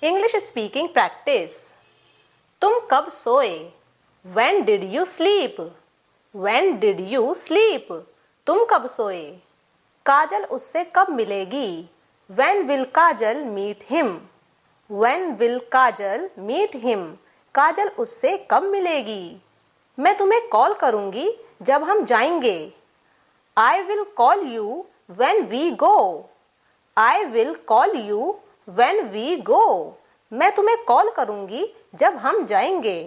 English speaking practice. तुम कब सोए? When did you sleep? When did you sleep? तुम कब सोए? काजल उससे कब मिलेगी? When will Kajal meet him? When will Kajal meet him? काजल उससे कब मिलेगी? मैं तुम्हें कॉल करूंगी जब हम जाएंगे। I will call you when we go. I will call you when we go. मैं तुम्हें कॉल करूंगी जब हम जाएंगे।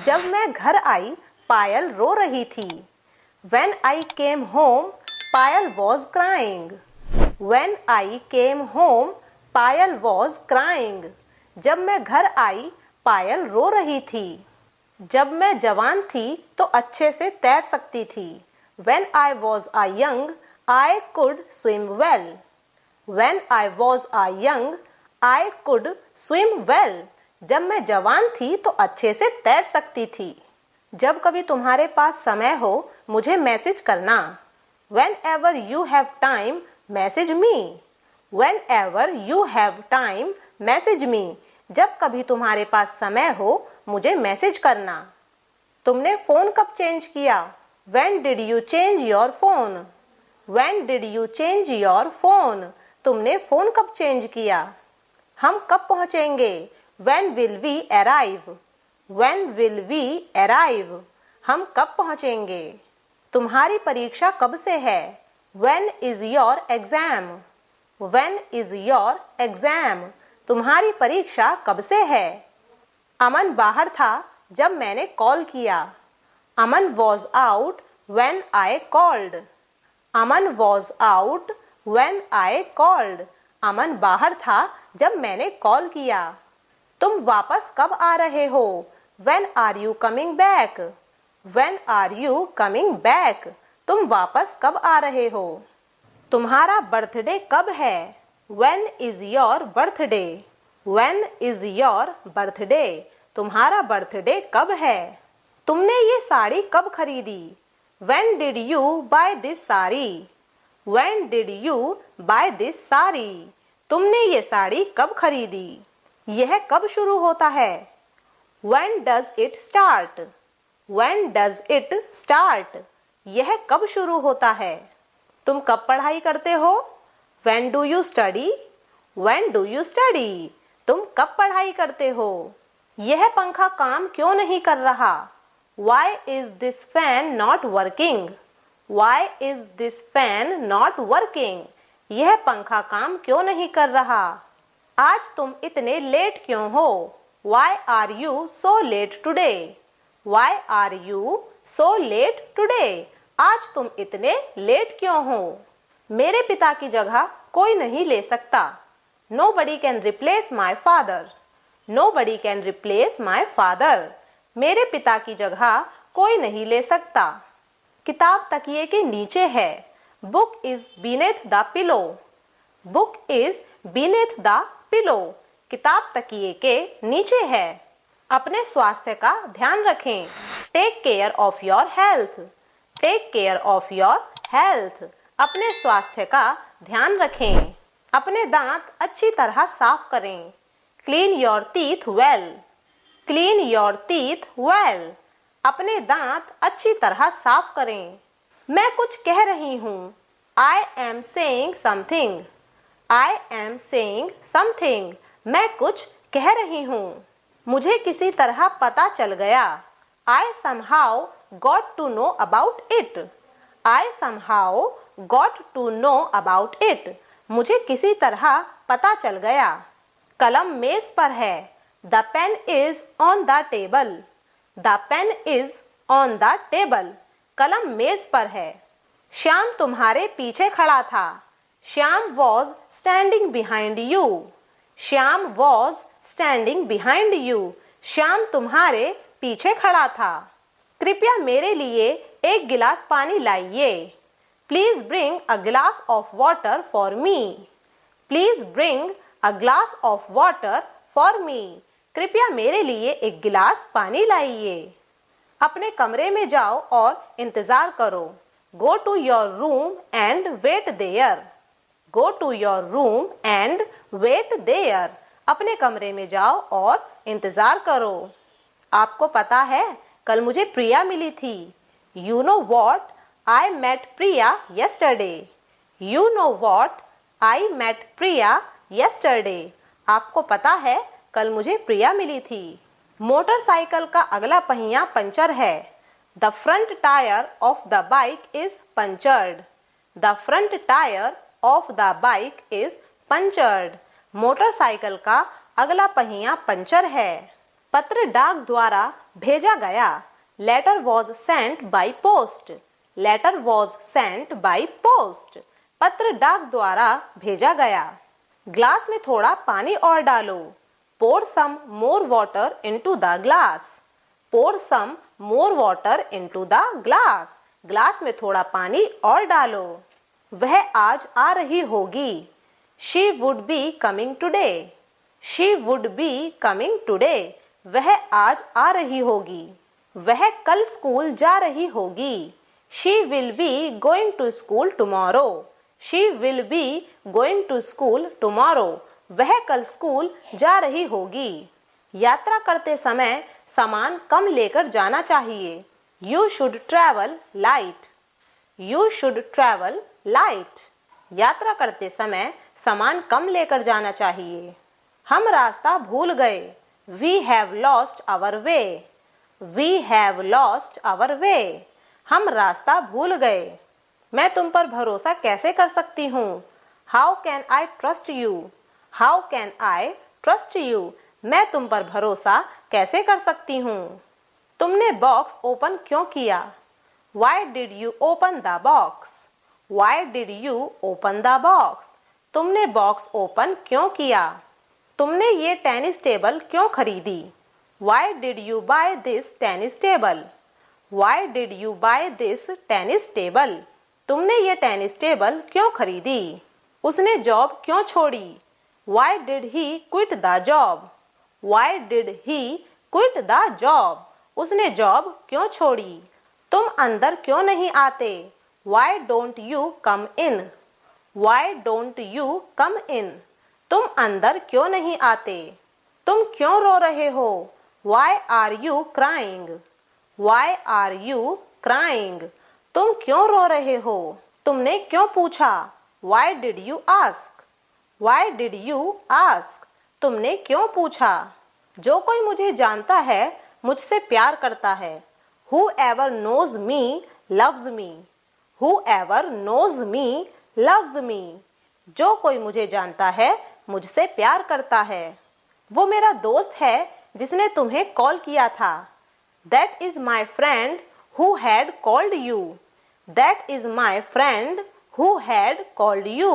जब मैं घर आई पायल रो रही थी। When I came home, Payal was crying. When I came home, Payal was crying. जब मैं घर आई पायल रो रही थी। जब मैं जवान थी तो अच्छे से तैर सकती थी। When I was a young, I could swim well. When I was a young, I could swim well. जब मैं जवान थी तो अच्छे से तैर सकती थी। जब कभी तुम्हारे पास समय हो मुझे मैसेज करना। Whenever you have time, message me. Whenever you have time, message me. जब कभी तुम्हारे पास समय हो मुझे मैसेज करना। तुमने फोन कब चेंज किया? When did you change your phone? When did you change your phone? तुमने फोन कब चेंज किया? हम कब पहुंचेंगे? When will we arrive? When will we arrive? हम कब पहुंचेंगे? तुम्हारी परीक्षा कब से है? When is your exam? When is your exam? तुम्हारी परीक्षा कब से है? अमन बाहर था जब मैंने कॉल किया। अमन was out when I called. Aman was out when I called. अमन बाहर था जब मैंने कॉल किया। तुम वापस कब आ रहे हो? When are you coming back? When are you coming back? तुम वापस कब आ रहे हो? तुम्हारा बर्थडे कब है? When is your birthday? When is your birthday? तुम्हारा बर्थडे कब है? तुमने ये साड़ी कब खरीदी? When did you buy this sari? When did you buy this sari? तुमने ये साड़ी कब खरीदी? यह कब शुरू होता है? When does it start? When does it start? यह कब शुरू होता है? तुम कब पढ़ाई करते हो? When do you study? When do you study? तुम कब पढ़ाई करते हो? यह पंखा काम क्यों नहीं कर रहा? Why is this fan not working? Why is this fan not working? यह पंखा काम क्यों नहीं कर रहा? आज तुम इतने लेट क्यों हो? Why are you so late today? Why are you so late today? आज तुम इतने लेट क्यों हो? मेरे पिता की जगह कोई नहीं ले सकता। Nobody can replace my father. Nobody can replace my father. मेरे पिता की जगह कोई नहीं ले सकता। किताब तकिए के नीचे है। Book is beneath the pillow. Book is beneath the pillow. किताब तकिए के नीचे है। अपने स्वास्थ्य का ध्यान रखें। Take care of your health. Take care of your health. अपने स्वास्थ्य का ध्यान रखें। अपने दांत अच्छी तरह साफ करें। Clean your teeth well. Clean your teeth well. अपने दांत अच्छी तरह साफ करें। मैं कुछ कह रही हूँ। I am saying something. I am saying something. मैं कुछ कह रही हूँ। मुझे किसी तरह पता चल गया। I somehow got to know about it. I somehow got to know about it. मुझे किसी तरह पता चल गया। कलम मेज पर है। The pen is on the table. The pen is on the table. कलम मेज पर है। श्याम तुम्हारे पीछे खड़ा था। Shyam was standing behind you. Shyam was standing behind you. Shyam तुम्हारे पीछे खड़ा था। कृपया मेरे लिए एक गिलास पानी लाइए। Please bring a glass of water for me. Please bring a glass of water for me. कृपया मेरे लिए एक गिलास पानी लाइए। अपने कमरे में जाओ और इंतजार करो। Go to your room and wait there. Go to your room and wait there. अपने कमरे में जाओ और इंतजार करो। आपको पता है कल मुझे प्रिया मिली थी। You know what? I met Priya yesterday. You know what? I met Priya yesterday. आपको पता है कल मुझे प्रिया मिली थी। मोटरसाइकिल का अगला पहिया पंचर है। The front tire of the bike is punctured. The front tire of the bike is punctured. Motorcycle का अगला पहिया पंचर है। पत्र डाक द्वारा भेजा गया। Letter was sent by post. Letter was sent by post. पत्र डाक द्वारा भेजा गया। ग्लास में थोड़ा पानी और डालो। Pour some more water into the glass. Pour some more water into the glass. Glass में थोड़ा पानी और डालो। वह आज आ रही होगी। She would be coming today. She would be coming today. वह आज आ रही होगी। वह कल स्कूल जा रही होगी। She will be going to school tomorrow. She will be going to school tomorrow. वह कल स्कूल जा रही होगी। यात्रा करते समय सामान कम लेकर जाना चाहिए। You should travel light. You should travel light. यात्रा करते समय सामान कम लेकर जाना चाहिए। हम रास्ता भूल गए। We have lost our way. We have lost our way. हम रास्ता भूल गए। मैं तुम पर भरोसा कैसे कर सकती हूँ? How can I trust you? How can I trust you? मैं तुम पर भरोसा कैसे कर सकती हूँ? तुमने बॉक्स ओपन क्यों किया? Why did you open the box? Why did you open the box? तुमने बॉक्स ओपन क्यों किया? तुमने ये टेनिस टेबल क्यों खरीदी? Why did you buy this tennis table? Why did you buy this tennis table? तुमने ये टेनिस टेबल क्यों खरीदी? उसने जॉब क्यों छोड़ी? Why did he quit the job? Why did he quit the job? उसने जॉब क्यों छोड़ी? तुम अंदर क्यों नहीं आते? Why don't you come in? Why don't you come in? तुम अंदर क्यों नहीं आते? तुम क्यों रो रहे हो? Why are you crying? Why are you crying? तुम क्यों रो रहे हो? तुमने क्यों पूछा? Why did you ask? Why did you ask? तुमने क्यों पूछा? जो कोई मुझे जानता है मुझसे प्यार करता है। Whoever knows me loves me. Whoever knows me loves me. जो कोई मुझे जानता है मुझसे प्यार करता है। वो मेरा दोस्त है जिसने तुम्हें कॉल किया था। That is my friend who had called you. That is my friend who had called you.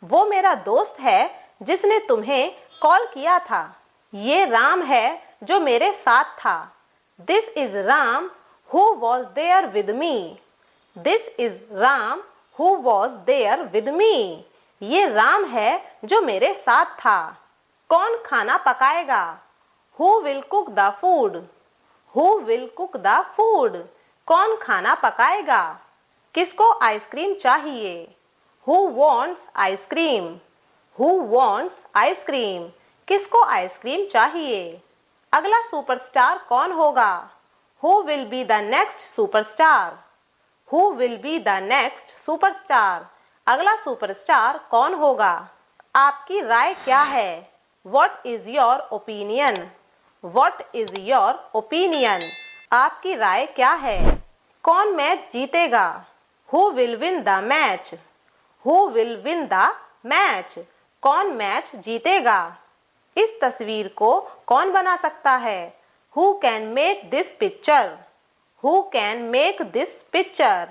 वो मेरा दोस्त है जिसने तुम्हें कॉल किया था। ये राम है जो मेरे साथ था। This is Ram who was there with me. This is Ram who was there with me. ये राम है जो मेरे साथ था। कौन खाना पकाएगा? Who will cook the food? Who will cook the food? कौन खाना पकाएगा? किसको आइसक्रीम चाहिए? Who wants ice cream? Who wants ice cream? किसको आइसक्रीम चाहिए? अगला सुपरस्टार कौन होगा? Who will be the next superstar? Who will be the next superstar? अगला सुपरस्टार कौन होगा? आपकी राय क्या है? What is your opinion? What is your opinion? आपकी राय क्या है? कौन मैच जीतेगा? Who will win the match? Who will win the match? कौन मैच जीतेगा? इस तस्वीर को कौन बना सकता है? Who can make this picture? Who can make this picture?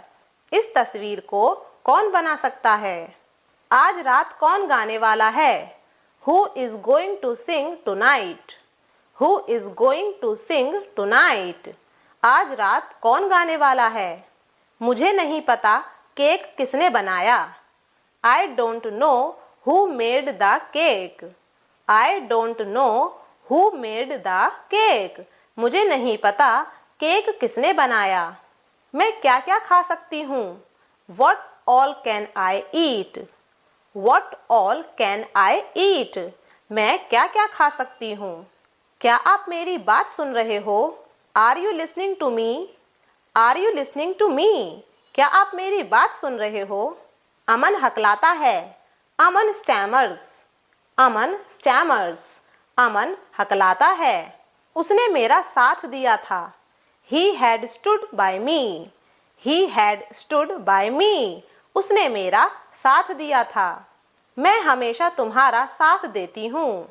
इस तस्वीर को कौन बना सकता है? आज रात कौन गाने वाला है? Who is going to sing tonight? Who is going to sing tonight? आज रात कौन गाने वाला है? मुझे नहीं पता केक किसने बनाया। I don't know who made the cake. I don't know who made the cake. मुझे नहीं पता केक किसने बनाया। मैं क्या क्या खा सकती हूँ? What all can I eat? What all can I eat? मैं क्या क्या खा सकती हूँ? क्या आप मेरी बात सुन रहे हो? Are you listening to me? Are you listening to me? क्या आप मेरी बात सुन रहे हो? अमन हकलाता है। अमन स्टैमर्स। अमन स्टैमर्स। अमन हकलाता है। उसने मेरा साथ दिया था। He had stood by me. He had stood by me. उसने मेरा साथ दिया था। मैं हमेशा तुम्हारा साथ देती हूँ।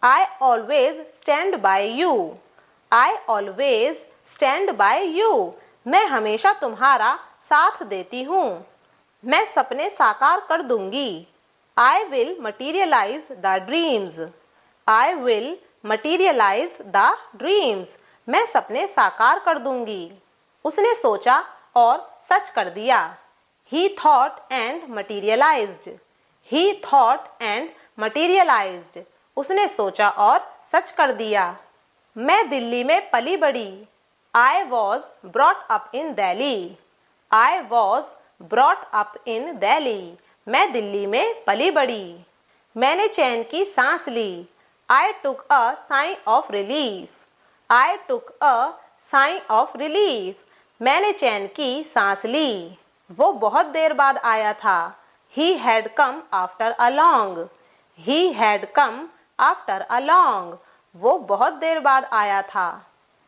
I always stand by you. I always stand by you. मैं हमेशा तुम्हारा साथ देती हूँ। मैं सपने साकार कर दूंगी। I will materialize the dreams. I will materialize the dreams. मैं सपने साकार कर दूंगी। उसने सोचा और सच कर दिया। He thought and materialized. He thought and materialized. उसने सोचा और सच कर दिया। मैं दिल्ली में पली बड़ी। I was brought up in Delhi. I was brought up in Delhi. मैं दिल्ली में पली बड़ी। मैंने चैन की सांस ली। I took a sigh of relief. I took a sigh of relief. मैंने चैन की सांस ली। वो बहुत देर बाद आया था। He had come after a long. He had come after a long. वो बहुत देर बाद आया था।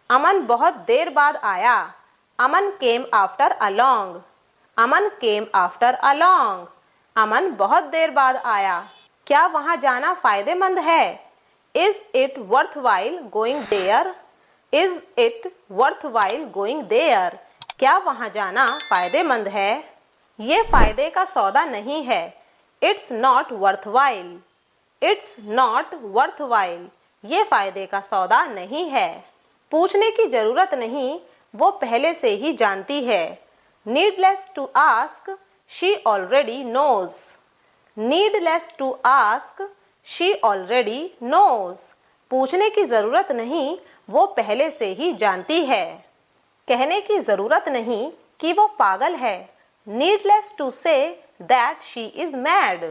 अमन बहुत देर बाद आया। अमन came after a long. Aman came after a long. अमन बहुत देर बाद आया। क्या वहाँ जाना फायदेमंद है? Is it worthwhile going there? Is it worthwhile going there? क्या वहाँ जाना फायदेमंद है? ये फायदे का सौदा नहीं है। It's not worthwhile. It's not worthwhile. ये फायदे का सौदा नहीं है। पूछने की जरूरत नहीं, वो पहले से ही जानती है। Needless to ask, she already knows. Needless to ask, she already knows. पूछने की जरूरत नहीं, वो पहले से ही जानती है। कहने की जरूरत नहीं कि वो पागल है। Needless to say that she is mad.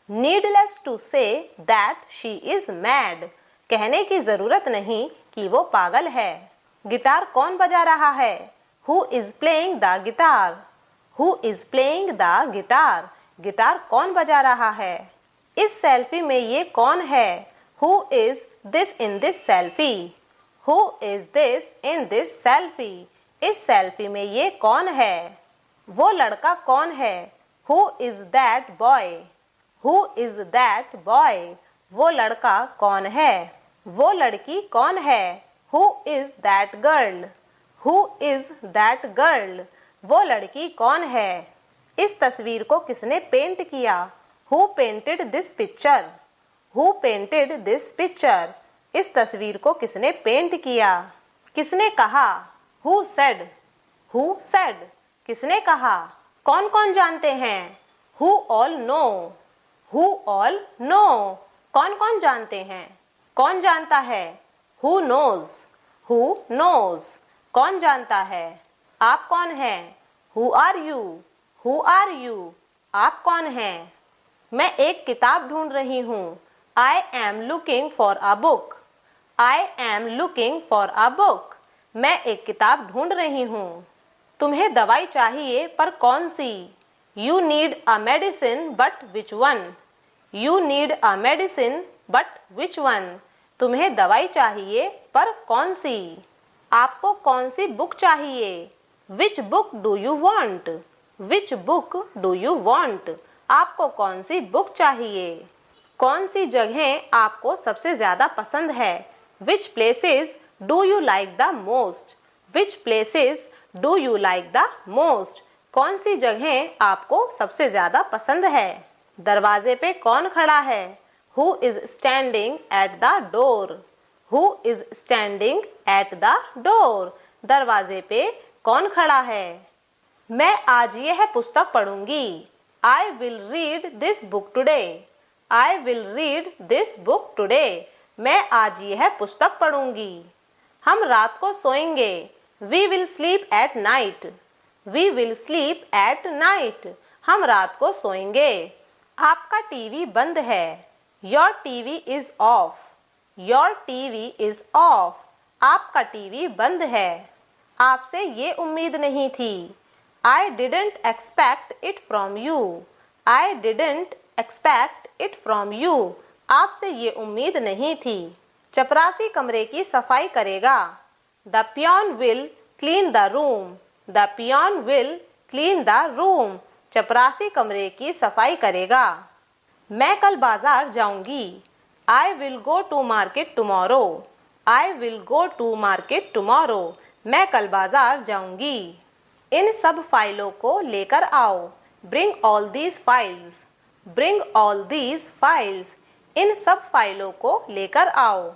Needless to say that she is mad. कहने की जरूरत नहीं कि वो पागल है। गिटार कौन बजा रहा है? Who is playing the guitar? Who is playing the guitar? Guitar कौन बजा रहा है? इस सेल्फी में ये कौन है? Who is this in this selfie? Who is this in this selfie? इस सेल्फी में ये कौन है? वो लड़का कौन है? Who is that boy? Who is that boy? वो लड़का कौन है? वो लड़की कौन है? Who is that girl? Who is that girl? वो लड़की कौन है? इस तस्वीर को किसने पेंट किया? Who painted this picture? Who painted this picture? इस तस्वीर को किसने पेंट किया? किसने कहा? Who said? Who said? किसने कहा? कौन कौन जानते हैं? Who all know? Who all know? कौन कौन जानते हैं? कौन जानता है? Who knows? Who knows? कौन जानता है? आप कौन हैं? Who are you? Who are you? आप कौन हैं? मैं एक किताब ढूंढ रही हूँ। I am looking for a book. I am looking for a book. मैं एक किताब ढूंढ रही हूँ। तुम्हें दवाई चाहिए पर कौन सी? You need a medicine but which one? You need a medicine but which one? तुम्हें दवाई चाहिए पर कौन सी? आपको कौन सी बुक चाहिए? Which book do you want? Which book do you want? आपको कौन सी बुक चाहिए? कौन सी जगह आपको सबसे ज्यादा पसंद है? Which places do you like the most? Which places do you like the most? कौन सी जगह आपको सबसे ज्यादा पसंद है? दरवाजे पे कौन खड़ा है? Who is standing at the door? Who is standing at the door? दरवाजे पे कौन खड़ा है? मैं आज यह पुस्तक पढ़ूंगी। I will read this book today. I will read this book today. मैं आज यह पुस्तक पढ़ूंगी। हम रात को सोएंगे। We will sleep at night. We will sleep at night. हम रात को सोएंगे। आपका टीवी बंद है। Your TV is of, your TV is of, आपका टीवी बंद है। आपसे ये उम्मीद नहीं थी। I didn't expect it from you, I didn't expect it from you, आपसे ये उम्मीद नहीं थी। चपरासी कमरे की सफाई करेगा। The peon will clean the room, the peon will clean the room, चपरासी कमरे की सफाई करेगा। मैं कल बाजार जाऊंगी। I will go to market tomorrow, I will go to market tomorrow, मैं कल बाजार जाऊंगी। इन सब फाइलों को लेकर आओ। Bring all these files, bring all these files, इन सब फाइलों को लेकर आओ।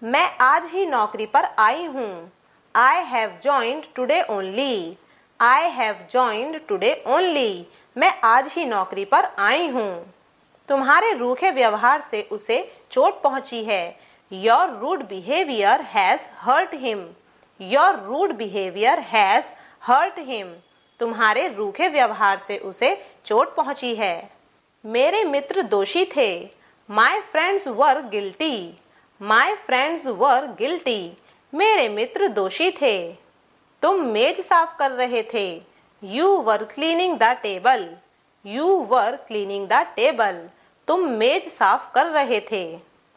मैं आज ही नौकरी पर आई हूँ। I have joined today only, I have joined today only, मैं आज ही नौकरी पर आई हूँ। तुम्हारे रूखे व्यवहार से उसे चोट पहुंची है। Your rude behaviour has hurt him, your rude behaviour has hurt him, तुम्हारे रूखे व्यवहार से उसे चोट पहुंची है। मेरे मित्र दोषी थे। My friends were guilty, my friends were guilty, मेरे मित्र दोषी थे। तुम मेज साफ कर रहे थे। You were cleaning the table, you were cleaning the table, तुम मेज साफ कर रहे थे।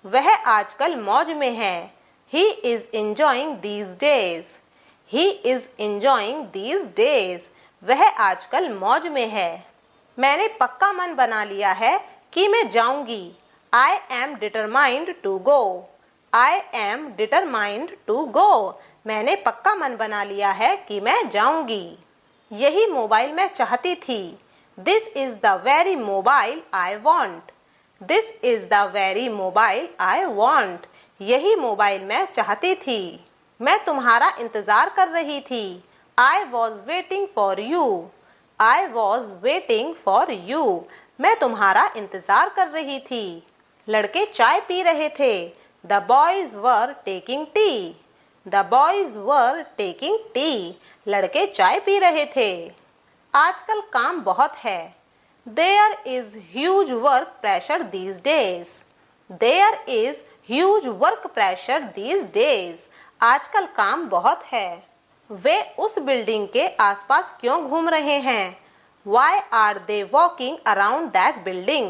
वह आजकल मौज में है। He is enjoying these days, he is enjoying these days, वह आजकल मौज में है। मैंने पक्का मन बना लिया है कि मैं जाऊंगी। I am determined to go, I am determined to go, मैंने पक्का मन बना लिया है कि मैं जाऊंगी। यही मोबाइल मैं चाहती थी। This is the very mobile I want, this is the very mobile I want, यही मोबाइल मैं चाहती थी। मैं तुम्हारा इंतजार कर रही थी। I was waiting for you, I was waiting for you, मैं तुम्हारा इंतजार कर रही थी। लड़के चाय पी रहे थे। The boys were taking tea, the boys were taking tea, लड़के चाय पी रहे थे। आजकल काम बहुत है। There is huge work pressure these days, there is huge work pressure these days, आजकल काम बहुत है। वे उस बिल्डिंग के आसपास क्यों घूम रहे हैं? Why are they walking around that building,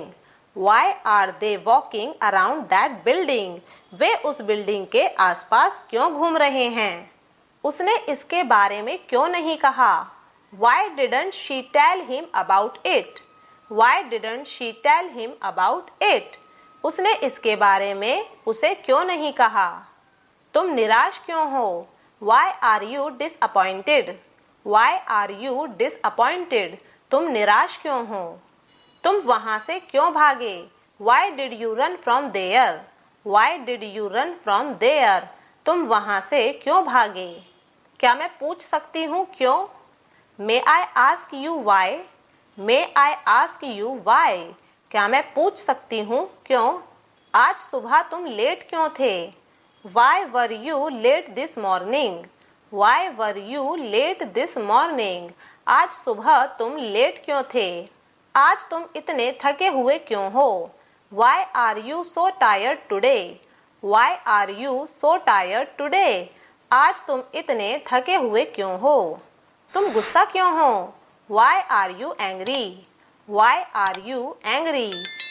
why are they walking around that building, वे उस बिल्डिंग के आसपास क्यों घूम रहे हैं? उसने इसके बारे में क्यों नहीं कहा? Why didn't she tell him about it, Why didn't she tell him about it, उसने इसके बारे में उसे क्यों नहीं कहा? तुम निराश क्यों हो? Why are you disappointed, Why are you disappointed, तुम निराश क्यों हो? तुम वहां से क्यों भागे? Why did you run from there, Why did you run from there, तुम वहां से क्यों भागे? क्या मैं पूछ सकती हूँ क्यों? May I ask you why, May I ask you why, क्या मैं पूछ सकती हूँ क्यों? आज सुबह तुम लेट क्यों थे? Why were you late this morning, Why were you late this morning, आज सुबह तुम लेट क्यों थे? आज तुम इतने थके हुए क्यों हो? Why are you so tired today, Why are you so tired today, आज तुम इतने थके हुए क्यों हो? तुम गुस्सा क्यों हो? Why are you angry, Why are you angry,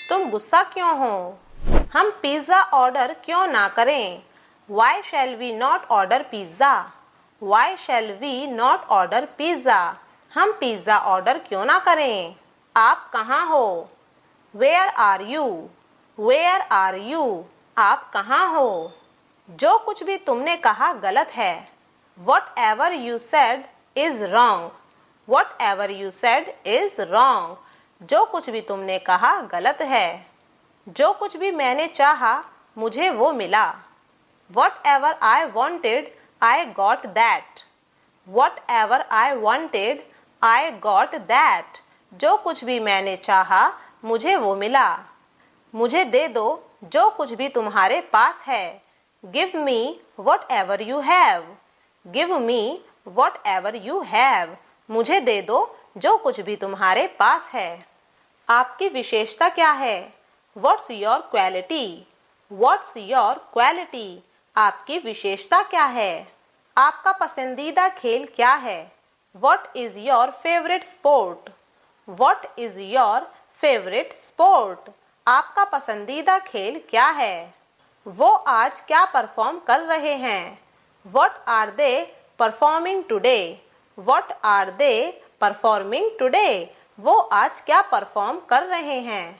तुम गुस्सा क्यों हो? हम पिज्ज़ा ऑर्डर क्यों ना करें? Why shall we not order pizza, Why shall we not order pizza, हम पिज्ज़ा ऑर्डर क्यों ना करें? आप कहाँ हो? Where are you, Where are you, आप कहाँ हो? जो कुछ भी तुमने कहा गलत है। Whatever you said is wrong, Whatever you said is wrong, जो कुछ भी तुमने कहा गलत है। जो कुछ भी मैंने चाहा मुझे वो मिला। Whatever I wanted, I got that, Whatever I wanted, I got that, जो कुछ भी मैंने चाहा मुझे वो मिला। मुझे दे दो जो कुछ भी तुम्हारे पास है। Give me whatever you have, Give me whatever you have, मुझे दे दो जो कुछ भी तुम्हारे पास है। आपकी विशेषता क्या है? What's your quality? What's your quality? आपकी विशेषता क्या है? आपका पसंदीदा खेल क्या है? What is your favorite sport? What is your favorite sport? आपका पसंदीदा खेल क्या है? वो आज क्या परफॉर्म कर रहे हैं? What are they performing today? What are they performing today? वो आज क्या परफॉर्म कर रहे हैं?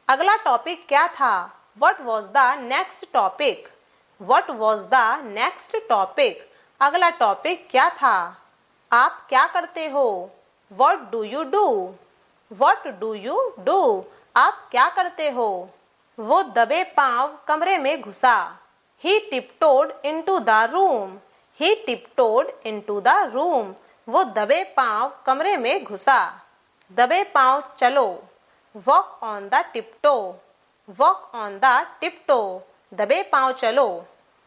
अगला टॉपिक क्या था? What was the next topic? What was the next topic? अगला टॉपिक क्या था? आप क्या करते हो? What do you do? What do you do? आप क्या करते हो? वो दबे पांव कमरे में घुसा। He tiptoed into the room. He tiptoed into the room. वो दबे पांव कमरे में घुसा। दबे पांव चलो। Walk on the tiptoe. Walk on the tiptoe. दबे पांव चलो।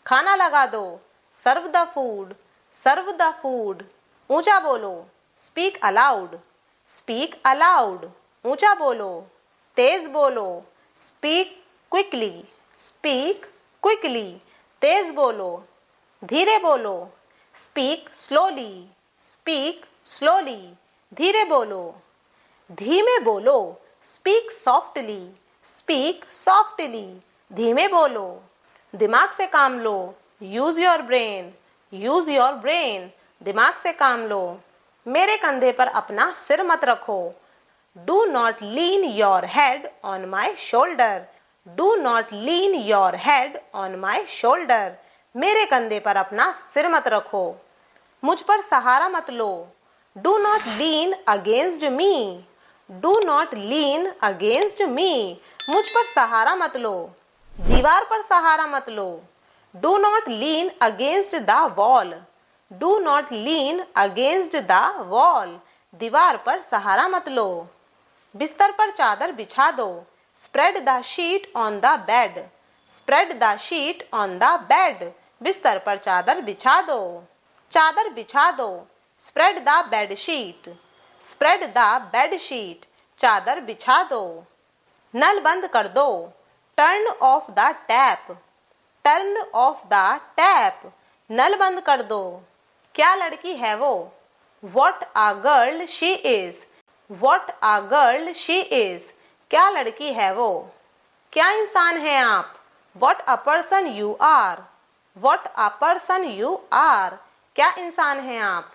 खाना लगा दो। Serve the food. Serve the food. ऊंचा बोलो। Speak aloud. Speak aloud. ऊंचा बोलो। तेज बोलो। Speak quickly. Speak quickly. तेज बोलो। धीरे बोलो। Speak slowly. Speak slowly. धीरे बोलो। धीमे बोलो। Speak softly. Speak softly. धीमे बोलो। दिमाग से काम लो। Use your brain. Use your brain. दिमाग से काम लो। मेरे कंधे पर अपना सिर मत रखो। Do not lean your head on my shoulder. Do not lean your head on my shoulder. मेरे कंधे पर अपना सिर मत रखो। मुझ पर सहारा मत लो। Do not lean against me. Do not lean against me. मुझ पर सहारा मत लो। दीवार पर सहारा मत लो। Do not lean against the wall. Do not lean against the wall. दीवार पर सहारा मत लो। बिस्तर पर चादर बिछा दो। Spread the sheet on the bed. Spread the sheet on the bed. बिस्तर पर चादर बिछा दो। चादर बिछा दो। Spread the bed sheet. Spread the bed sheet. चादर बिछा दो। नल बंद कर दो। Turn off the tap. Turn off the tap. नल बंद कर दो। क्या लड़की है वो? What a girl she is. What a girl she is. क्या लड़की है वो? क्या इंसान है आप? What a person you are. What a person you are. क्या इंसान है आप?